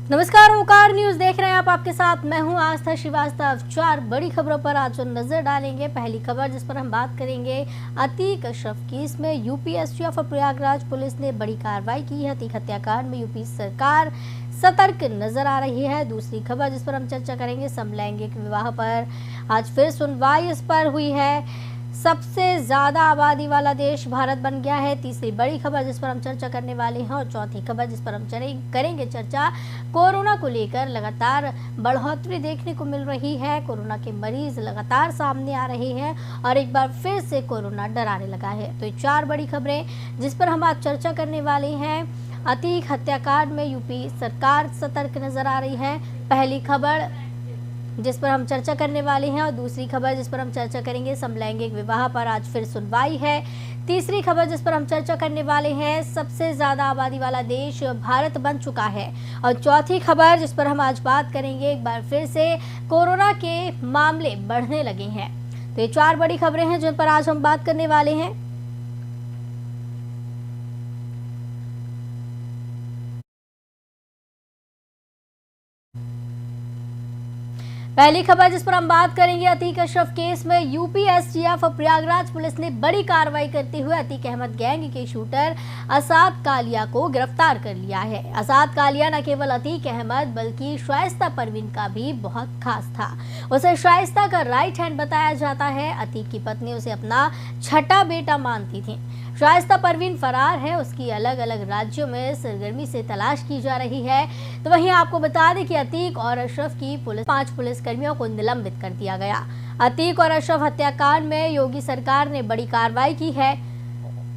नमस्कार, ओकार न्यूज देख रहे हैं आप। आपके साथ मैं हूं आस्था श्रीवास्तव। 4 बड़ी खबरों पर आज नजर डालेंगे। पहली खबर जिस पर हम बात करेंगे, अतीक अशरफ केस में यूपी एसटीएफ और प्रयागराज पुलिस ने बड़ी कार्रवाई की है। अतीक हत्याकांड में यूपी सरकार सतर्क नजर आ रही है। दूसरी खबर जिस पर हम चर्चा करेंगे, समलैंगिक विवाह पर आज फिर सुनवाई इस पर हुई है। सबसे ज्यादा आबादी वाला देश भारत बन गया है। तीसरी बड़ी खबर जिस पर हम चर्चा करने वाले हैं, और चौथी खबर जिस पर हम करेंगे चर्चा, कोरोना को लेकर लगातार बढ़ोतरी देखने को मिल रही है। कोरोना के मरीज लगातार सामने आ रहे हैं और एक बार फिर से कोरोना डराने लगा है। तो ये 4 बड़ी खबरें जिस पर हम आज चर्चा करने वाले हैं। अतीक हत्याकांड में यूपी सरकार सतर्क नजर आ रही है, पहली खबर जिस पर हम चर्चा करने वाले हैं। और दूसरी खबर जिस पर हम चर्चा करेंगे, समलैंगिक विवाह पर आज फिर सुनवाई है। तीसरी खबर जिस पर हम चर्चा करने वाले हैं, सबसे ज्यादा आबादी वाला देश भारत बन चुका है। और चौथी खबर जिस पर हम आज बात करेंगे, एक बार फिर से कोरोना के मामले बढ़ने लगे हैं। तो ये 4 बड़ी खबरें हैं जिन पर आज हम बात करने वाले हैं। पहली खबर जिस पर हम बात करेंगे, अतीक अशरफ केस में यूपी एसटीएफ और प्रयागराज पुलिस ने बड़ी कार्रवाई करते हुए अतीक अहमद गैंग के शूटर असाद कालिया को गिरफ्तार कर लिया है। असाद कालिया न केवल अतीक अहमद बल्कि शाइस्ता परवीन का भी बहुत खास था। उसे शाइस्ता का राइट हैंड बताया जाता है। अतीक की पत्नी उसे अपना छठा बेटा मानती थी। शाइस्ता परवीन फरार है, उसकी अलग अलग राज्यों में सरगर्मी से तलाश की जा रही है। तो वहीं आपको बता दें कि अतीक और अशरफ की 5 पुलिसकर्मियों को निलंबित कर दिया गया। अतीक और अशरफ हत्याकांड में योगी सरकार ने बड़ी कार्रवाई की है।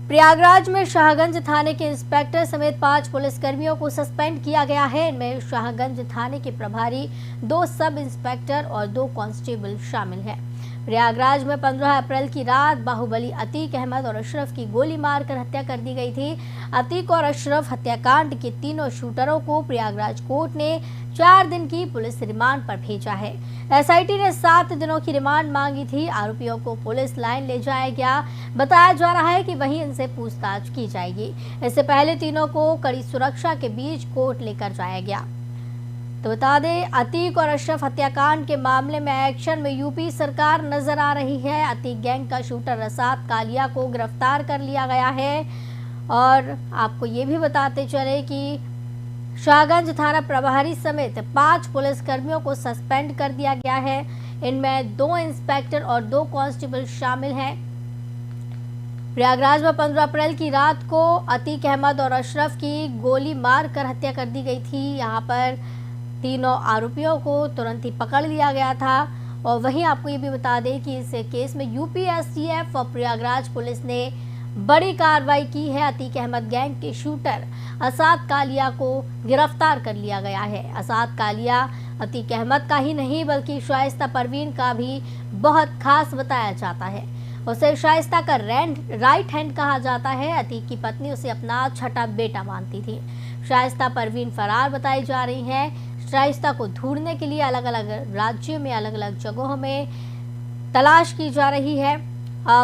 प्रयागराज में शाहगंज थाने के इंस्पेक्टर समेत 5 पुलिसकर्मियों को सस्पेंड किया गया है। इनमें शाहगंज थाने के प्रभारी, 2 सब इंस्पेक्टर और 2 कांस्टेबल शामिल हैं। प्रयागराज में 15 अप्रैल की रात बाहुबली अतीक अहमद और अशरफ की गोली मारकर हत्या कर दी गई थी। अतीक और अशरफ हत्याकांड के तीनों शूटरों को प्रयागराज कोर्ट ने 4 दिन की पुलिस रिमांड पर भेजा है। एसआईटी ने 7 दिनों की रिमांड मांगी थी। आरोपियों को पुलिस लाइन ले जाया गया। बताया जा रहा है कि वहीं इनसे पूछताछ की जाएगी। इससे पहले तीनों को कड़ी सुरक्षा के बीच कोर्ट लेकर जाया गया। तो बता दें, अतीक और अशरफ हत्याकांड के मामले में एक्शन में यूपी सरकार नजर आ रही है। अतीक गैंग का शूटर असाद कालिया को गिरफ्तार कर लिया गया है। और आपको ये भी बताते चले कि शाहगंज थाना प्रभारी समेत 5 पुलिसकर्मियों को सस्पेंड कर दिया गया है। इनमें 2 इंस्पेक्टर और 2 कांस्टेबल शामिल हैं। प्रयागराज में 15 अप्रैल की रात को अतीक अहमद और अशरफ की गोली मारकर हत्या कर दी गई थी। यहाँ पर तीनों आरोपियों को तुरंत ही पकड़ लिया गया था। और वहीं आपको ये भी बता दें कि इस केस में यूपी एसटीएफ और प्रयागराज पुलिस ने बड़ी कार्रवाई की है। अतीक अहमद गैंग के शूटर असाद कालिया को गिरफ्तार कर लिया गया है। असाद कालिया अतीक अहमद का ही नहीं बल्कि शाइस्ता परवीन का भी बहुत खास बताया जाता है। उसे शाइस्ता का राइट हैंड कहा जाता है। अतीक की पत्नी उसे अपना छठा बेटा मानती थी। शाइस्ता परवीन फरार बताई जा रही है। शाइस्ता को ढूंढने के लिए अलग अलग राज्यों में, अलग अलग जगहों में तलाश की जा रही है।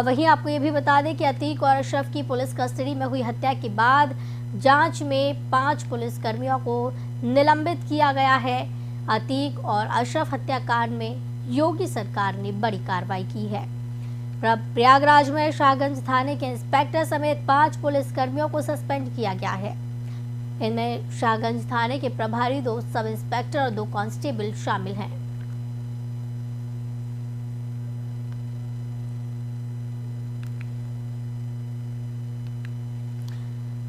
वहीं आपको ये भी बता दें कि अतीक और अशरफ की पुलिस कस्टडी में हुई हत्या के बाद जांच में 5 पुलिसकर्मियों को निलंबित किया गया है। अतीक और अशरफ हत्याकांड में योगी सरकार ने बड़ी कार्रवाई की है। प्रयागराज में शाहगंज थाने के इंस्पेक्टर समेत 5 पुलिसकर्मियों को सस्पेंड किया गया है। इनमें शाहगंज थाने के प्रभारी, 2 सब इंस्पेक्टर और 2 कांस्टेबल शामिल हैं।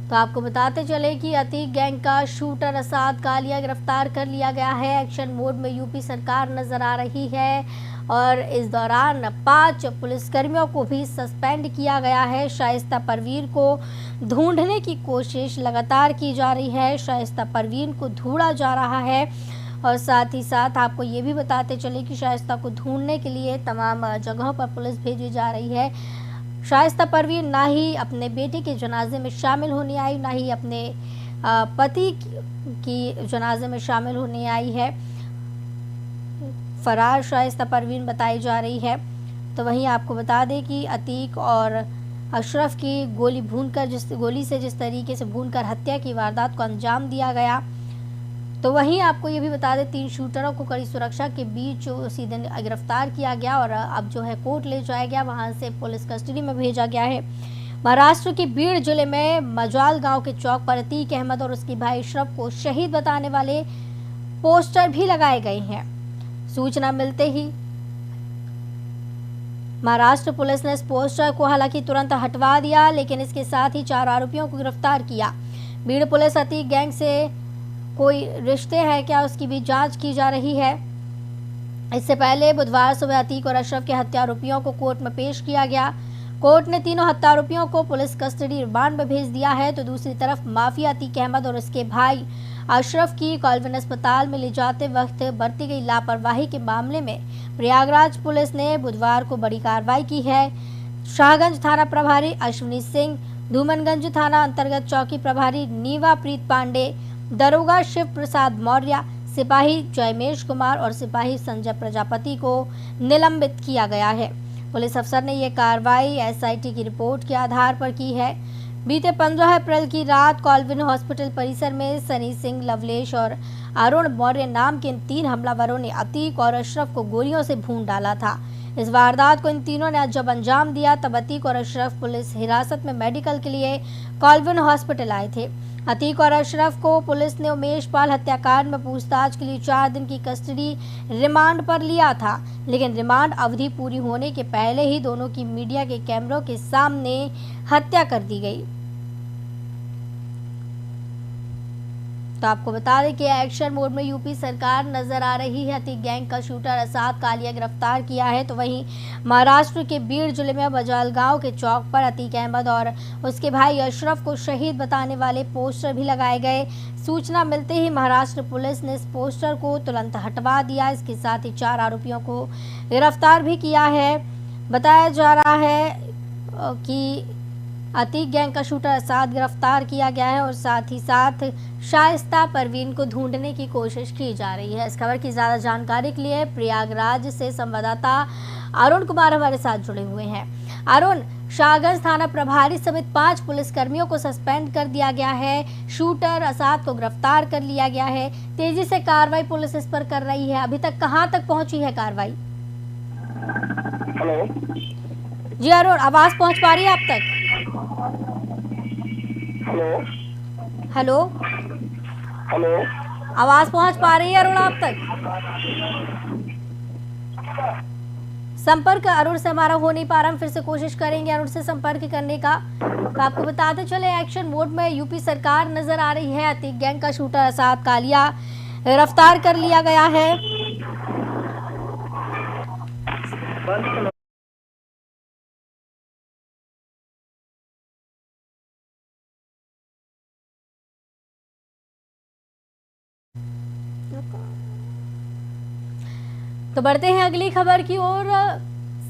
तो आपको बताते चले कि अतीक गैंग का शूटर असाद कालिया गिरफ्तार कर लिया गया है। एक्शन मोड में यूपी सरकार नजर आ रही है और इस दौरान 5 पुलिसकर्मियों को भी सस्पेंड किया गया है। शाइस्ता परवीन को ढूंढने की कोशिश लगातार की जा रही है। शाइस्ता परवीन को ढूंढा जा रहा है और साथ ही साथ आपको ये भी बताते चले कि शाइस्ता को ढूंढने के लिए तमाम जगहों पर पुलिस भेजी जा रही है। शाइस्ता परवीन ना ही अपने बेटे के जनाजे में शामिल होने आई, ना ही अपने पति की जनाजे में शामिल होने आई है। फरार शाइस्ता परवीन बताई जा रही है। तो वहीं आपको बता दें कि अतीक और अशरफ की गोली से जिस तरीके से भूनकर हत्या की वारदात को अंजाम दिया गया, तो वहीं आपको ये भी बता दें 3 शूटरों को कड़ी सुरक्षा के बीच उसी दिन गिरफ्तार किया गया और अब जो है कोर्ट ले जाया गया, वहां से पुलिस कस्टडी में भेजा गया है। महाराष्ट्र के बीड़ जिले में मजाल गांव के चौक पर अतीक अहमद और उसके भाई अशरफ को शहीद बताने वाले पोस्टर भी लगाए गए हैं। सूचना मिलते ही महाराष्ट्र पुलिस ने इस पोस्टर को हालांकि तुरंत हटवा दिया, लेकिन इसके साथ ही 4 आरोपियों को गिरफ्तार किया। बीड़ पुलिस अतीक गैंग से कोई रिश्ते हैं क्या, उसकी भी जांच की जा रही है। इससे पहले बुधवार सुबह अतीक और अशरफ के हत्या आरोपियों को कोर्ट में पेश किया गया। कोर्ट ने तीनों हत्या आरोपियों को पुलिस कस्टडी रिमांड में भेज दिया है। तो दूसरी तरफ माफिया अतीक अहमद और उसके भाई अशरफ की कॉल्विन अस्पताल में ले जाते वक्त बरती गई लापरवाही के मामले में प्रयागराज पुलिस ने बुधवार को बड़ी कार्रवाई की है। शाहगंज थाना प्रभारी अश्विनी सिंह, धूमनगंज थाना अंतर्गत चौकी प्रभारी नीवा प्रीत पांडे, दरोगा शिव प्रसाद मौर्य, सिपाही जयमेश कुमार और सिपाही संजय प्रजापति को निलंबित किया गया है। पुलिस अफसर ने यह कार्रवाई एसआईटी की रिपोर्ट के आधार पर की है। बीते 15 अप्रैल की रात कॉल्विन हॉस्पिटल परिसर में सनी सिंह, लवलेश और अरुण मौर्य नाम के इन 3 हमलावरों ने अतीक और अशरफ को गोलियों से भून डाला था। इस वारदात को इन तीनों ने जब अंजाम दिया तब अतीक और अशरफ पुलिस हिरासत में मेडिकल के लिए कॉल्विन हॉस्पिटल आए थे। अतीक और अशरफ को पुलिस ने उमेश पाल हत्याकांड में पूछताछ के लिए 4 दिन की कस्टडी रिमांड पर लिया था, लेकिन रिमांड अवधि पूरी होने के पहले ही दोनों की मीडिया के कैमरों के सामने हत्या कर दी गई। तो आपको बता दें कि एक्शन मोड में यूपी सरकार नजर आ रही है। अतीक गैंग का शूटर असाद कालिया गिरफ्तार किया है। तो वहीं महाराष्ट्र के बीड़ जिले में मजाल गांव के चौक पर अतीक अहमद और उसके भाई अशरफ को शहीद बताने वाले पोस्टर भी लगाए गए। सूचना मिलते ही महाराष्ट्र पुलिस ने इस पोस्टर को तुरंत हटवा दिया। इसके साथ ही 4 आरोपियों को गिरफ्तार भी किया है। बताया जा रहा है कि अतीक गैंग का शूटर असाद गिरफ्तार किया गया है और साथ ही साथ शाइस्ता परवीन को ढूंढने की कोशिश की जा रही है। इस खबर की ज्यादा जानकारी के लिए प्रयागराज से संवाददाता अरुण कुमार हमारे साथ जुड़े हुए हैं। अरुण, शाहगंज थाना प्रभारी समेत 5 पुलिसकर्मियों को सस्पेंड कर दिया गया है। शूटर असाद को गिरफ्तार कर लिया गया है। तेजी से कार्रवाई पुलिस इस पर कर रही है। अभी तक कहां तक पहुंची है कार्रवाई? हेलो जी अरुण, आवाज पहुंच पा रही है आप तक? हेलो हेलो, हेलो, आवाज पहुंच पा रही है अरुण आप तक? संपर्क अरुण से हमारा हो नहीं पा रहा, हम फिर से कोशिश करेंगे अरुण से संपर्क करने का। तो आपको बताते चले एक्शन मोड में यूपी सरकार नजर आ रही है। अतीक गैंग का शूटर असाद कालिया गिरफ्तार कर लिया गया है। तो बढ़ते हैं अगली खबर की ओर।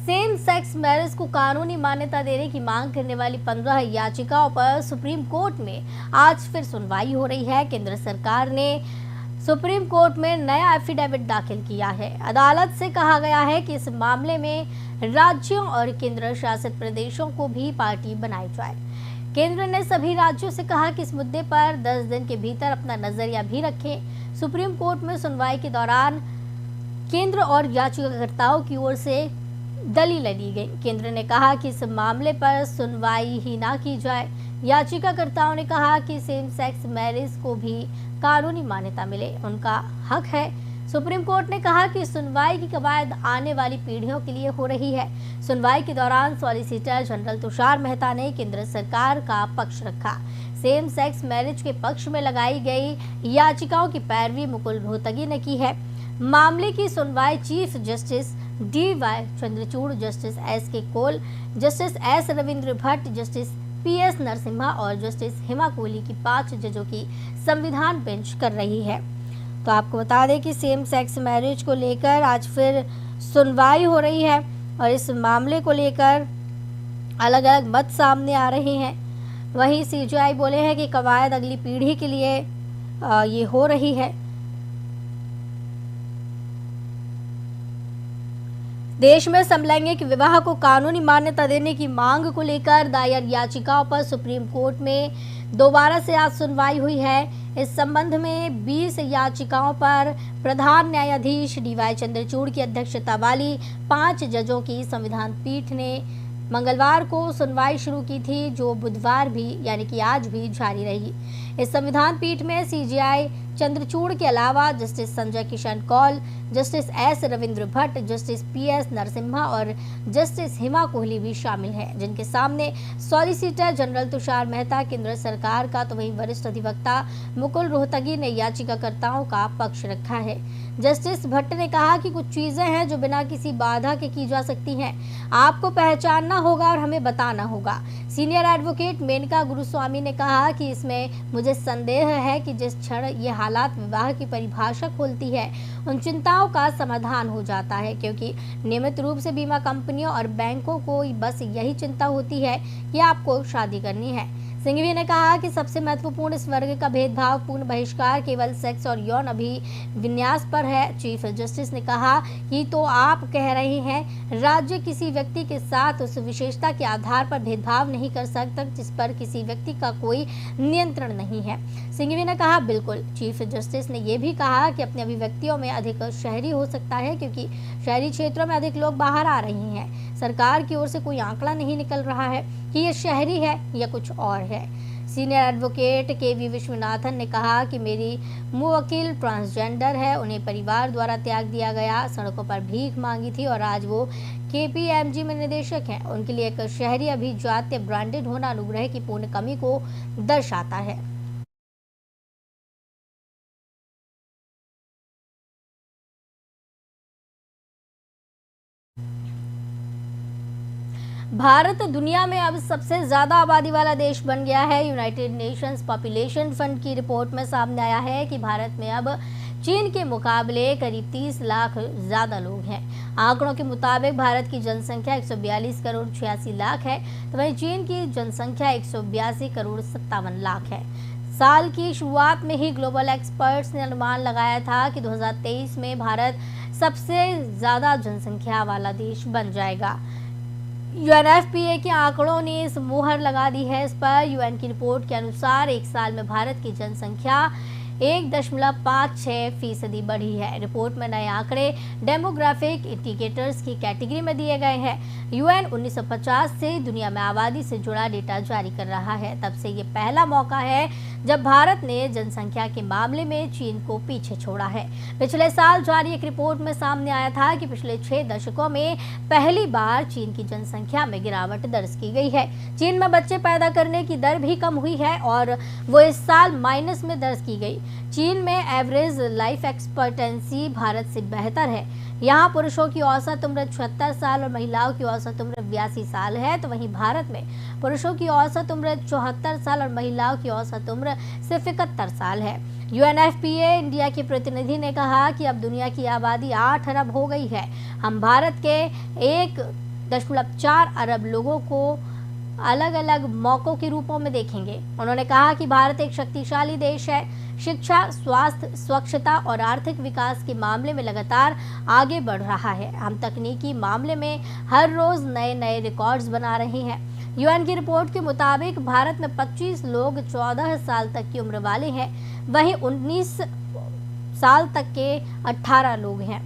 सेम सेक्स मैरिज को कानूनी मान्यता देने की मांग करने वाली 15 याचिकाओं पर सुप्रीम कोर्ट में आज फिर सुनवाई हो रही है। केंद्र सरकार ने सुप्रीम कोर्ट में नया एफिडेविट दाखिल किया है। अदालत से कहा गया है कि इस मामले में राज्यों और केंद्र शासित प्रदेशों को भी पार्टी बनाई जाए। केंद्र ने सभी राज्यों से कहा कि इस मुद्दे पर 10 दिन के भीतर अपना नजरिया भी रखें। सुप्रीम कोर्ट में सुनवाई के दौरान केंद्र और याचिकाकर्ताओं की ओर से दलीलें दी गई। केंद्र ने कहा कि इस मामले पर सुनवाई ही ना की जाए। याचिकाकर्ताओं ने कहा कि सेम सेक्स मैरिज को भी कानूनी मान्यता मिले, उनका हक है। सुप्रीम कोर्ट ने कहा कि सुनवाई की कवायद आने वाली पीढ़ियों के लिए हो रही है। सुनवाई के दौरान सॉलिसिटर जनरल तुषार मेहता ने केंद्र सरकार का पक्ष रखा। सेम सेक्स मैरिज के पक्ष में लगाई गई याचिकाओं की पैरवी मुकुल रोहतगी ने की है। मामले की सुनवाई chief justice DY Chandrachud, justice SK Kaul, justice S Ravindra Bhat, justice PS Narasimha और जस्टिस हिमा कोहली की 5 जजों की संविधान बेंच कर रही है। तो आपको बता दें कि सेम सेक्स मैरिज को लेकर आज फिर सुनवाई हो रही है और इस मामले को लेकर अलग अलग मत सामने आ रहे हैं। वहीं CJI बोले हैं कि कवायद अगली पीढ़ी के लिए ये हो रही है। देश में समलैंगिक विवाह को कानूनी मान्यता देने की मांग को लेकर दायर याचिकाओं पर सुप्रीम कोर्ट में दोबारा से आज सुनवाई हुई है। इस संबंध में 20 याचिकाओं पर प्रधान न्यायाधीश डीवाई चंद्रचूड़ की अध्यक्षता वाली 5 जजों की संविधान पीठ ने मंगलवार को सुनवाई शुरू की थी, जो बुधवार भी यानी कि आज भी जारी रही। इस संविधान पीठ में सीजेआई चंद्रचूड़ के अलावा justice Sanjay Kishan Kaul, justice S Ravindra Bhat, justice PS Narasimha और जस्टिस हिमा कोहली भी शामिल हैं, जिनके सामने सॉलिसिटर जनरल तुषार मेहता, केंद्र सरकार का तो वहीं वरिष्ठ अधिवक्ता मुकुल रोहतगी ने याचिकाकर्ताओं का पक्ष रखा है। जस्टिस भट्ट ने कहा कि कुछ चीजें हैं जो बिना किसी बाधा के की जा सकती हैं, आपको पहचानना होगा और हमें बताना होगा। सीनियर एडवोकेट मेनका गुरुस्वामी ने कहा कि इसमें मुझे संदेह है कि जिस क्षण ये हालात विवाह की परिभाषा खोलती है, उन चिंताओं का समाधान हो जाता है, क्योंकि नियमित रूप से बीमा कंपनियों और बैंकों को बस यही चिंता होती है कि आपको शादी करनी है। सिंघवी ने कहा कि सबसे महत्वपूर्ण इस वर्ग का भेदभाव पूर्ण बहिष्कार केवल सेक्स और यौन अभिविन्यास पर है। चीफ जस्टिस ने कहा कि तो आप कह रहे हैं राज्य किसी व्यक्ति के साथ उस विशेषता के आधार पर भेदभाव नहीं कर सकता जिस पर किसी व्यक्ति का कोई नियंत्रण नहीं है। सिंघवी ने कहा बिल्कुल। चीफ जस्टिस ने यह भी कहा कि अपनी अभिव्यक्तियों में अधिक शहरी हो सकता है, क्योंकि शहरी क्षेत्रों में अधिक लोग बाहर आ रहे हैं। सरकार की ओर से कोई आंकड़ा नहीं निकल रहा है कि ये शहरी है या कुछ और है। सीनियर एडवोकेट केवी विश्वनाथन ने कहा कि मेरी मुवक्किल ट्रांसजेंडर है, उन्हें परिवार द्वारा त्याग दिया गया, सड़कों पर भीख मांगी थी और आज वो केपीएमजी में निदेशक हैं। उनके लिए एक शहरी अभिजात्य ब्रांडेड होना अनुग्रह की पूर्ण कमी को दर्शाता है। भारत दुनिया में अब सबसे ज्यादा आबादी वाला देश बन गया है। यूनाइटेड नेशंस पॉपुलेशन फंड की रिपोर्ट में सामने आया है कि भारत में अब चीन के मुकाबले करीब 30 लाख ज्यादा लोग हैं। आंकड़ों के मुताबिक भारत की जनसंख्या 142 करोड़ 86 लाख है, तो वहीं चीन की जनसंख्या 182 करोड़ 57 लाख है। साल की शुरुआत में ही ग्लोबल एक्सपर्ट्स ने अनुमान लगाया था कि 2023 में भारत सबसे ज्यादा जनसंख्या वाला देश बन जाएगा। यूएनएफपीए के आंकड़ों ने इस मुहर लगा दी है। इस पर यूएन की रिपोर्ट के अनुसार एक साल में भारत की जनसंख्या 1.56% बढ़ी है। रिपोर्ट में नए आंकड़े डेमोग्राफिक इंडिकेटर्स की कैटेगरी में दिए गए हैं। यूएन 1950 से दुनिया में आबादी से जुड़ा डेटा जारी कर रहा है। तब से ये पहला मौका है जब भारत ने जनसंख्या के मामले में चीन को पीछे छोड़ा है। पिछले साल जारी एक रिपोर्ट में सामने आया था कि पिछले 6 दशकों में पहली बार चीन की जनसंख्या में गिरावट दर्ज की गई है। चीन में बच्चे पैदा करने की दर भी कम हुई है और वो इस साल माइनस में दर्ज की गई। चीन में एवरेज लाइफ एक्सपेक्टेंसी भारत से बेहतर है। यहाँ पुरुषों की औसत उम्र 76 साल और महिलाओं की औसत उम्र 82 साल है, तो वहीं भारत में पुरुषों की औसत उम्र 74 साल और महिलाओं की औसत उम्र सिर्फ 71 साल है। यूएनएफपीए इंडिया के प्रतिनिधि ने कहा कि अब दुनिया की आबादी 8 अरब हो गई है। हम भारत के 1.4 अरब लोगों को अलग अलग मौकों के रूपों में देखेंगे। उन्होंने कहा कि भारत एक शक्तिशाली देश है। शिक्षा, स्वास्थ्य, स्वच्छता और आर्थिक विकास के मामले में लगातार आगे बढ़ रहा है। हम तकनीकी मामले में हर रोज नए नए रिकॉर्ड्स बना रहे हैं। यूएन की रिपोर्ट के मुताबिक भारत में 25 लोग 14 साल तक की उम्र वाले हैं, वहीं 19 साल तक के 18 लोग हैं।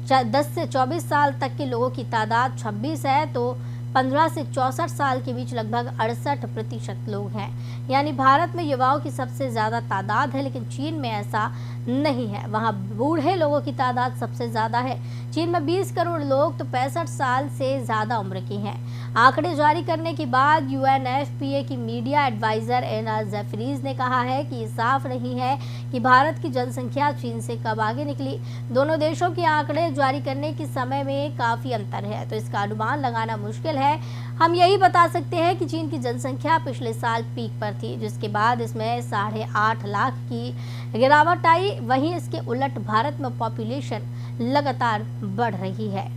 10 से 24 साल तक के लोगों की तादाद 26 है, तो 15 से 64 साल के बीच लगभग 68% लोग हैं। यानी भारत में युवाओं की सबसे ज्यादा तादाद है, लेकिन चीन में ऐसा नहीं है। वहाँ बूढ़े लोगों की तादाद सबसे ज्यादा है। चीन में 20 करोड़ लोग तो 65 साल से ज्यादा उम्र के हैं। आंकड़े जारी करने के बाद यूएनएफपीए की मीडिया एडवाइजर एना जेफरीज ने कहा है कि ये साफ नहीं है कि भारत की जनसंख्या चीन से कब आगे निकली। दोनों देशों के आंकड़े जारी करने के समय में काफी अंतर है, तो इसका अनुमान लगाना मुश्किल है। हम यही बता सकते हैं कि चीन की जनसंख्या पिछले साल पीक पर थी, जिसके बाद इसमें 8.5 लाख की गिरावट आई। वहीं इसके उलट भारत में पॉपुलेशन लगातार बढ़ रही है।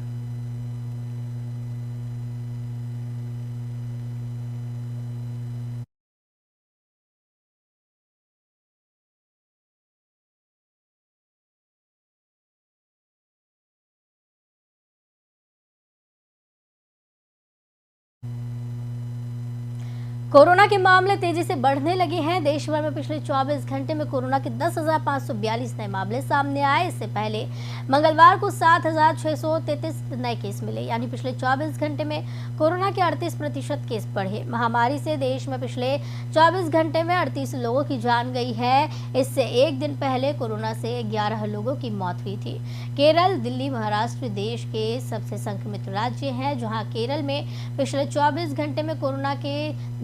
कोरोना के मामले तेजी से बढ़ने लगे हैं। देश भर में पिछले 24 घंटे में कोरोना के 10,542 नए मामले सामने आए। इससे पहले मंगलवार को 7,633 नए केस मिले, यानी पिछले 24 घंटे में कोरोना के 38% केस बढ़े। महामारी से देश में पिछले 24 घंटे में 38 लोगों की जान गई है। इससे एक दिन पहले कोरोना से 11 लोगों की मौत हुई थी। केरल, दिल्ली, महाराष्ट्र देश के सबसे संक्रमित राज्य हैं, जहाँ केरल में पिछले 24 घंटे में कोरोना के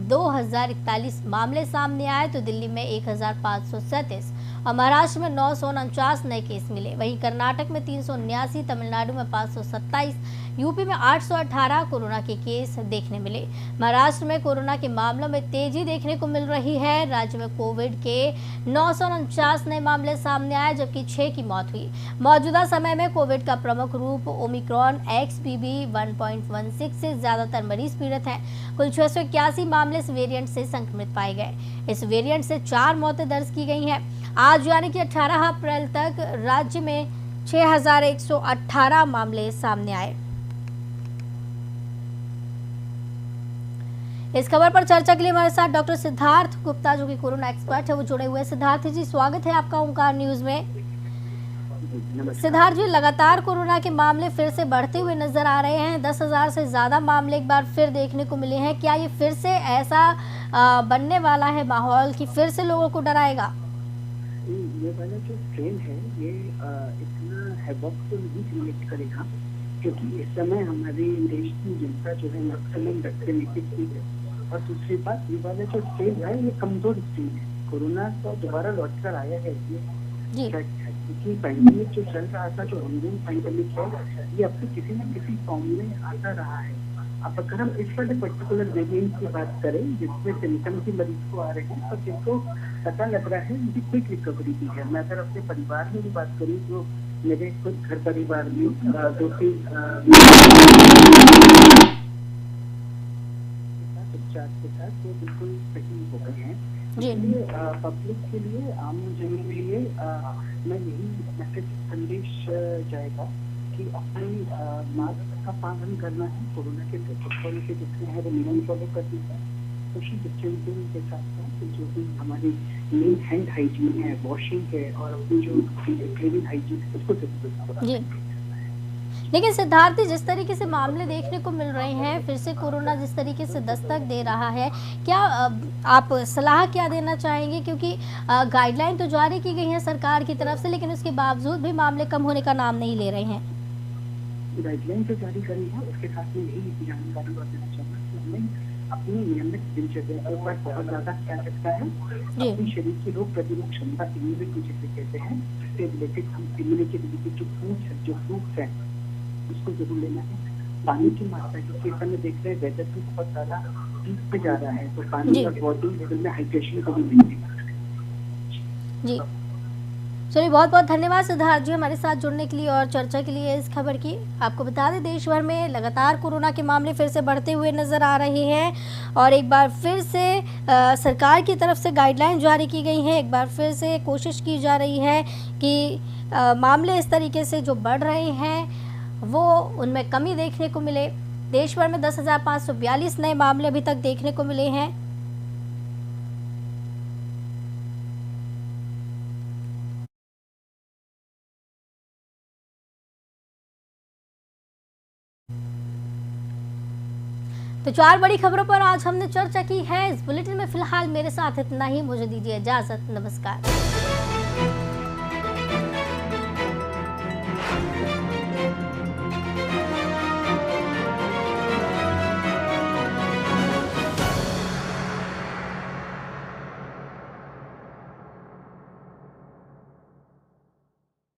2041 मामले सामने आए तो दिल्ली में 1537 और महाराष्ट्र में 949 नए केस मिले। वहीं कर्नाटक में 379, तमिलनाडु में 527, यूपी में 818 कोरोना के केस देखने मिले। महाराष्ट्र में कोरोना के मामलों में तेजी देखने को मिल रही है। राज्य में कोविड के 949 नए मामले सामने आए, जबकि 6 की मौत हुई। मौजूदा समय में कोविड का प्रमुख रूप ओमिक्रॉन XBB 1.16 से ज्यादातर मरीज पीड़ित हैं। कुल 681 मामले इस वेरिएंट से संक्रमित पाए गए। इस वेरिएंट से 4 मौतें दर्ज की गई हैं। आज यानी कि 18 अप्रैल तक राज्य में 6,118 मामले सामने आए। इस खबर पर चर्चा के लिए हमारे साथ डॉक्टर सिद्धार्थ गुप्ता, जो कि कोरोना एक्सपर्ट है, वो जुड़े हुए हैं। सिद्धार्थ जी, स्वागत है आपका ओंकार न्यूज में। सिद्धार्थ जी, लगातार कोरोना के मामले फिर से बढ़ते हुए नजर आ रहे हैं। 10,000 से ज्यादा मामले एक बार फिर देखने को मिले हैं। क्या ये फिर से ऐसा बनने वाला है माहौल कि फिर से लोगों को डराएगा? ये वाला जो ट्रेंड है ये इतना हैवॉक तो नहीं क्रिएट करेगा, क्योंकि इस समय हमारे देश की जनता जो है मैक्सिमम वैक्सीनेटेड की है। और दूसरी बात, ये वाला जो स्टेज है ये कमजोर स्टेज है। कोरोना तो दोबारा लौट कर आया है ये, क्योंकि पैंडेमिक जो चल रहा था, जो ऑनगोइंग पैंडेमिक है, ये अब तो किसी न किसी फॉर्म में आता रहा है। अब अगर हम इस वाले पर्टिकुलर वेरिएंट की बात करें जिसमें सिम्टम की मरीज को आ रहे हैं, तो जिनको पता लग रहा है उनकी क्विक रिकवरी भी है। मैं अगर अपने परिवार में भी बात करूँ तो मेरे खुद घर परिवार में 2-3 उपचार के साथ वो बिल्कुल सही हो गए हैं। इसलिए पब्लिक के लिए, आम जन के लिए मैं यही मैसेज संदेश जाएगा कि अपनी मास्क का पालन करना है, कोरोना के प्रोटोकॉल के जितने हैं वो नियम फॉलो करने हैं, सोशल डिस्टेंसिंग के साथ साथ जो भी हमारी मेन हैंड हाइजीन है, वॉशिंग है, और अपनी जो क्लीनिंग हाइजीन है उसको जरूर। लेकिन सिद्धार्थ जी, जिस तरीके से मामले देखने को मिल रहे हैं, फिर से कोरोना जिस तरीके से दस्तक दे रहा है, क्या आप सलाह क्या देना चाहेंगे? क्योंकि गाइडलाइन तो जारी की गई है सरकार की तरफ से, लेकिन उसके बावजूद भी मामले कम होने का नाम नहीं ले रहे हैं। गाइडलाइन जो जारी करी है उसके साथ में यही जानकारी देना चाहूँगा कि हमें अपनी नियमित दिनचर्या पर बहुत ज्यादा ख्याल रखना है। अपने शरीर की रोग प्रतिरोधक क्षमता, इम्यूनिटी जिसे कहते हैं, उससे रिलेटेड हम इम्यूनिटी रिलेटेड जो फ्रूट्स हैं उसको जरूर लेना है। पानी की मात्रा, क्योंकि इस समय देख रहे हैं वेदर भी बहुत ज्यादा पीक पे जा रहा है, तो पानी और बॉडी लेवल में हाइड्रेशन को भी मिलेगा। जी, चलिए, बहुत बहुत धन्यवाद सिद्धार्थ जी हमारे साथ जुड़ने के लिए और चर्चा के लिए इस खबर की। आपको बता दें, देश भर में लगातार कोरोना के मामले फिर से बढ़ते हुए नजर आ रहे हैं और एक बार फिर से सरकार की तरफ से गाइडलाइन जारी की गई है। एक बार फिर से कोशिश की जा रही है कि मामले इस तरीके से जो बढ़ रहे हैं वो उनमें कमी देखने को मिले। देश भर में 10,542 नए मामले अभी तक देखने को मिले हैं। तो 4 बड़ी खबरों पर आज हमने चर्चा की है। इस बुलेटिन में फिलहाल मेरे साथ इतना ही। मुझे दीजिए इजाजत। नमस्कार।